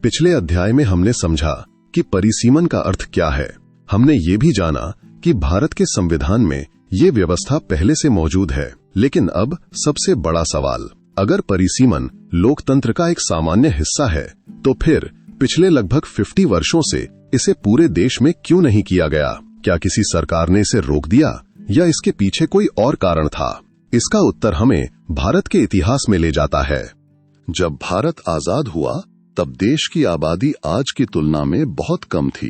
पिछले अध्याय में हमने समझा कि परिसीमन का अर्थ क्या है। हमने ये भी जाना कि भारत के संविधान में ये व्यवस्था पहले से मौजूद है। लेकिन अब सबसे बड़ा सवाल, अगर परिसीमन लोकतंत्र का एक सामान्य हिस्सा है तो फिर पिछले लगभग 50 वर्षों से इसे पूरे देश में क्यों नहीं किया गया? क्या किसी सरकार ने इसे रोक दिया या इसके पीछे कोई और कारण था? इसका उत्तर हमें भारत के इतिहास में ले जाता है। जब भारत आजाद हुआ तब देश की आबादी आज की तुलना में बहुत कम थी।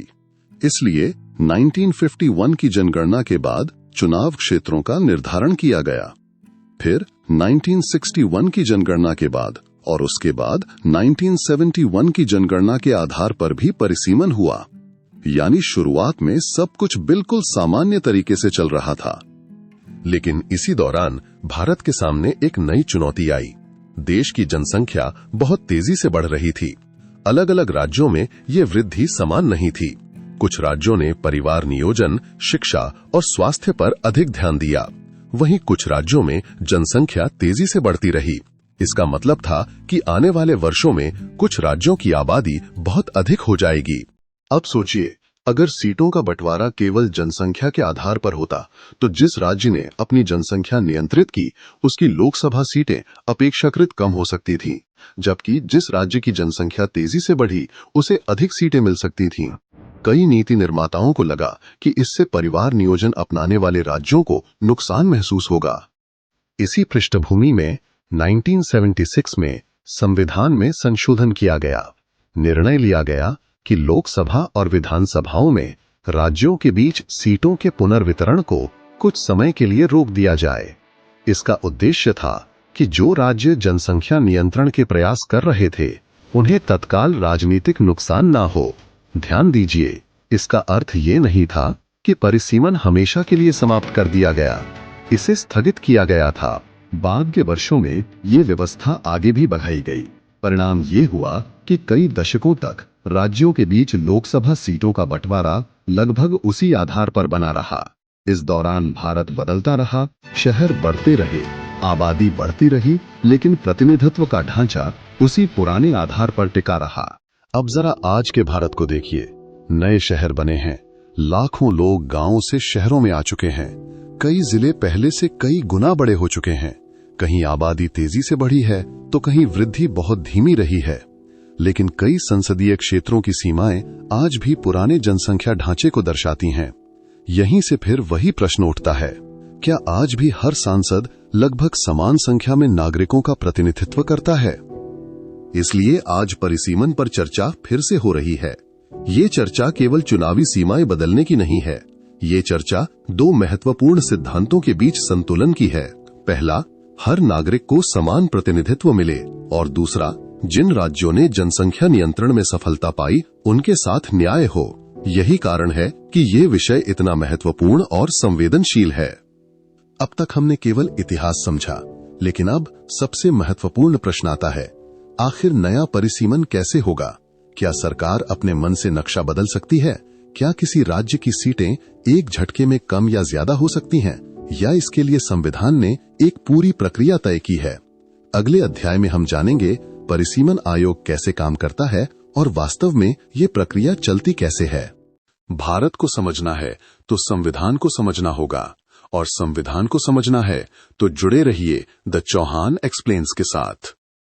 इसलिए 1951 की जनगणना के बाद चुनाव क्षेत्रों का निर्धारण किया गया। फिर 1961 की जनगणना के बाद और उसके बाद 1971 की जनगणना के आधार पर भी परिसीमन हुआ। यानी शुरुआत में सब कुछ बिल्कुल सामान्य तरीके से चल रहा था। लेकिन इसी दौरान भारत के सामने एक नई चुनौती आई। देश की जनसंख्या बहुत तेजी से बढ़ रही थी। अलग अलग राज्यों में ये वृद्धि समान नहीं थी। कुछ राज्यों ने परिवार नियोजन, शिक्षा और स्वास्थ्य पर अधिक ध्यान दिया, वहीं कुछ राज्यों में जनसंख्या तेजी से बढ़ती रही। इसका मतलब था कि आने वाले वर्षों में कुछ राज्यों की आबादी बहुत अधिक हो जाएगी। अब सोचिए, अगर सीटों का बंटवारा केवल जनसंख्या के आधार पर होता तो जिस राज्य ने अपनी जनसंख्या नियंत्रित की उसकी लोकसभा सीटें अपेक्षाकृत कम हो सकती थीं, जबकि जिस राज्य की जनसंख्या तेजी से बढ़ी उसे अधिक सीटें मिल सकती थीं। कई नीति निर्माताओं को लगा कि इससे परिवार नियोजन अपनाने वाले राज्यों को नुकसान महसूस होगा। इसी पृष्ठभूमि में 1976 में संविधान में संशोधन किया गया। निर्णय लिया गया कि लोकसभा और विधानसभाओं में राज्यों के बीच सीटों के पुनर्वितरण को कुछ समय के लिए रोक दिया जाए। इसका उद्देश्य था कि जो राज्य जनसंख्या नियंत्रण के प्रयास कर रहे थे उन्हें तत्काल राजनीतिक नुकसान ना हो। ध्यान दीजिए, इसका अर्थ ये नहीं था कि परिसीमन हमेशा के लिए समाप्त कर दिया गया, इसे स्थगित किया गया था। बाद के वर्षों में ये व्यवस्था आगे भी बढ़ाई गई। परिणाम ये हुआ कि कई दशकों तक राज्यों के बीच लोकसभा सीटों का बंटवारा लगभग उसी आधार पर बना रहा। इस दौरान भारत बदलता रहा, शहर बढ़ते रहे, आबादी बढ़ती रही, लेकिन प्रतिनिधित्व का ढांचा उसी पुराने आधार पर टिका रहा। अब जरा आज के भारत को देखिए। नए शहर बने हैं, लाखों लोग गांवों से शहरों में आ चुके हैं, कई जिले पहले से कई गुना बड़े हो चुके हैं। कहीं आबादी तेजी से बढ़ी है तो कहीं वृद्धि बहुत धीमी रही है। लेकिन कई संसदीय क्षेत्रों की सीमाएं आज भी पुराने जनसंख्या ढांचे को दर्शाती हैं। यहीं से फिर वही प्रश्न उठता है, क्या आज भी हर सांसद लगभग समान संख्या में नागरिकों का प्रतिनिधित्व करता है? इसलिए आज परिसीमन पर चर्चा फिर से हो रही है। ये चर्चा केवल चुनावी सीमाएं बदलने की नहीं है, ये चर्चा दो महत्वपूर्ण सिद्धांतों के बीच संतुलन की है। पहला, हर नागरिक को समान प्रतिनिधित्व मिले, और दूसरा, जिन राज्यों ने जनसंख्या नियंत्रण में सफलता पाई उनके साथ न्याय हो। यही कारण है कि ये विषय इतना महत्वपूर्ण और संवेदनशील है। अब तक हमने केवल इतिहास समझा, लेकिन अब सबसे महत्वपूर्ण प्रश्न आता है, आखिर नया परिसीमन कैसे होगा? क्या सरकार अपने मन से नक्शा बदल सकती है? क्या किसी राज्य की सीटें एक झटके में कम या ज्यादा हो सकती हैं? या इसके लिए संविधान ने एक पूरी प्रक्रिया तय की है? अगले अध्याय में हम जानेंगे परिसीमन आयोग कैसे काम करता है और वास्तव में ये प्रक्रिया चलती कैसे है। भारत को समझना है तो संविधान को समझना होगा, और संविधान को समझना है तो जुड़े रहिए द चौहान एक्सप्लेन्स के साथ।